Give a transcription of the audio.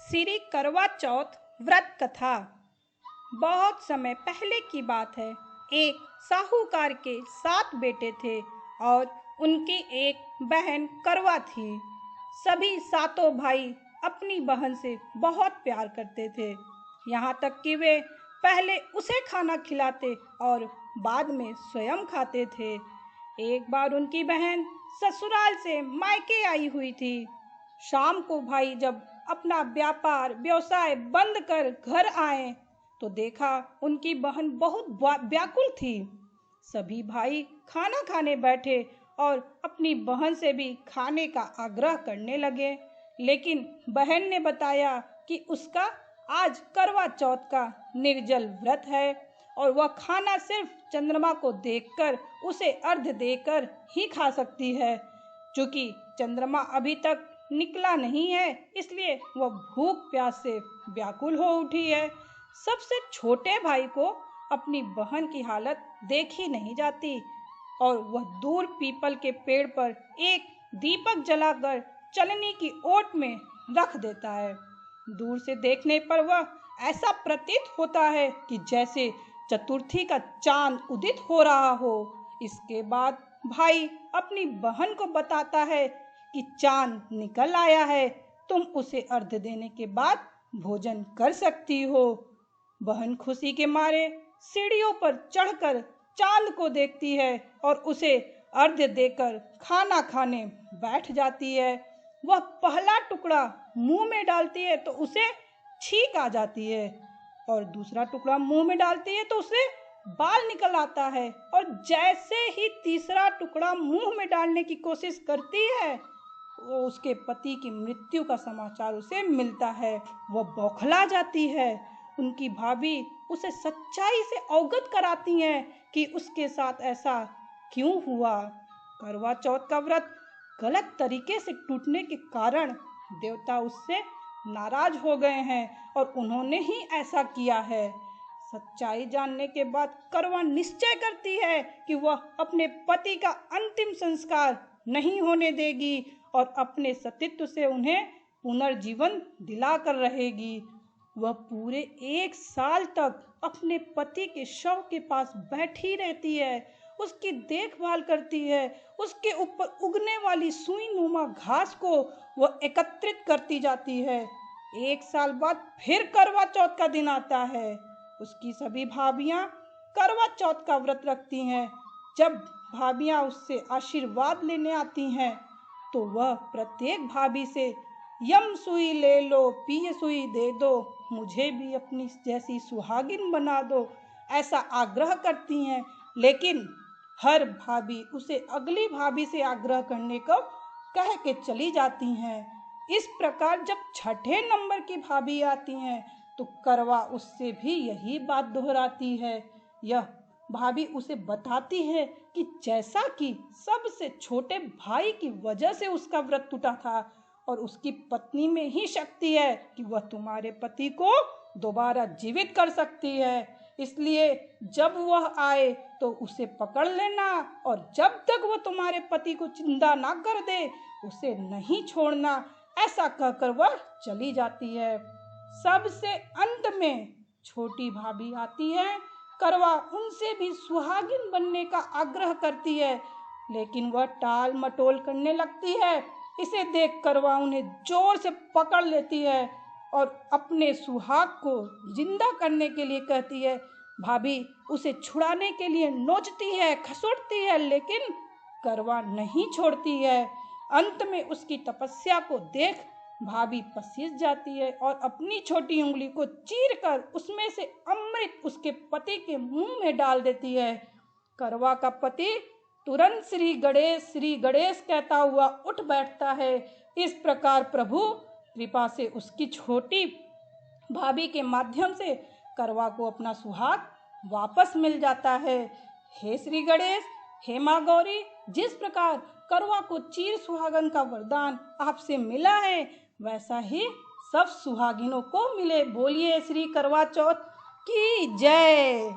श्री करवा चौथ व्रत कथा। बहुत समय पहले की बात है। एक साहूकार के 7 बेटे थे और उनकी एक बहन करवा थी। सभी 7 भाई अपनी बहन से बहुत प्यार करते थे, यहाँ तक कि वे पहले उसे खाना खिलाते और बाद में स्वयं खाते थे। एक बार उनकी बहन ससुराल से मायके आई हुई थी। शाम को भाई जब अपना व्यापार व्यवसाय बंद कर घर आए तो देखा उनकी बहन बहुत व्याकुल थी। सभी भाई खाना खाने बैठे और अपनी बहन से भी खाने का आग्रह करने लगे, लेकिन बहन ने बताया कि उसका आज करवा चौथ का निर्जल व्रत है और वह खाना सिर्फ चंद्रमा को देखकर उसे अर्घ्य देकर ही खा सकती है। चूंकि चंद्रमा अभी तक निकला नहीं है, इसलिए वह भूख प्यास से व्याकुल हो उठी है। सबसे छोटे भाई को अपनी बहन की हालत देखी नहीं जाती और वह दूर पीपल के पेड़ पर एक दीपक जलाकर चलनी की ओट में रख देता है। दूर से देखने पर वह ऐसा प्रतीत होता है कि जैसे चतुर्थी का चांद उदित हो रहा हो। इसके बाद भाई अपनी बहन को बताता है कि चांद निकल आया है, तुम उसे अर्घ्य देने के बाद भोजन कर सकती हो। बहन खुशी के मारे सीढ़ियों पर चढ़कर चांद को देखती है और उसे अर्घ्य देकर खाना खाने बैठ जाती है। वह पहला टुकड़ा मुंह में डालती है तो उसे छींक आ जाती है और दूसरा टुकड़ा मुंह में डालती है तो उसे बाल निकल आता है, और जैसे ही तीसरा टुकड़ा मुंह में डालने की कोशिश करती है वो उसके पति की मृत्यु का समाचार उसे मिलता है। वह बौखला जाती है। उनकी भाभी उसे सच्चाई से अवगत कराती हैं कि उसके साथ ऐसा क्यों हुआ। करवा चौथ का व्रत गलत तरीके से टूटने के कारण देवता उससे नाराज हो गए हैं और उन्होंने ही ऐसा किया है। सच्चाई जानने के बाद करवा निश्चय करती है कि वह अपने पति का अंतिम संस्कार नहीं होने देगी और अपने सतीत्व से उन्हें पुनर्जीवन दिलाकर रहेगी। वह पूरे 1 साल तक अपने पति के शव के पास बैठी रहती है, उसकी देखभाल करती है, उसके ऊपर उगने वाली सुई नुमा घास को वह एकत्रित करती जाती है। 1 साल बाद फिर करवा चौथ का दिन आता है। उसकी सभी भाभियां करवा चौथ का व्रत रखती हैं। जब भाभियां उससे आशीर्वाद लेने आती हैं तो वह प्रत्येक भाभी से यम सुई ले लो, पिय सुई दे दो, मुझे भी अपनी जैसी सुहागिन बना दो, ऐसा आग्रह करती हैं। लेकिन हर भाभी उसे अगली भाभी से आग्रह करने को कह के चली जाती हैं। इस प्रकार जब छठे नंबर की भाभी आती हैं तो करवा उससे भी यही बात दोहराती है। यह भाभी उसे बताती है कि जैसा कि सबसे छोटे भाई की वजह से उसका व्रत टूटा था और उसकी पत्नी में ही शक्ति है कि वह तुम्हारे पति को दोबारा जीवित कर सकती है, इसलिए जब वह आए तो उसे पकड़ लेना और जब तक वह तुम्हारे पति को जिंदा ना कर दे उसे नहीं छोड़ना। ऐसा कहकर वह चली जाती है। सबसे अंत में छोटी भाभी आती है। करवा उनसे भी सुहागिन बनने का आग्रह करती है, लेकिन वह टाल मटोल करने लगती है। इसे देख करवा उन्हें जोर से पकड़ लेती है और अपने सुहाग को जिंदा करने के लिए कहती है। भाभी उसे छुड़ाने के लिए नोचती है, खसोटती है, लेकिन करवा नहीं छोड़ती है। अंत में उसकी तपस्या को देख भाभी पसीज जाती है और अपनी छोटी उंगली को चीरकर उसमें से अमृत उसके पति के मुंह में डाल देती है। करवा का पति तुरंत श्री गणेश कहता हुआ उठ बैठता है। इस प्रकार प्रभु कृपा से उसकी छोटी भाभी के माध्यम से करवा को अपना सुहाग वापस मिल जाता है। हे श्री गणेश, हे माँ गौरी, जिस प्रकार करवा को चीर सुहागन का वरदान आपसे मिला है वैसा ही सब सुहागिनों को मिले। बोलिए श्री करवा चौथ की जय।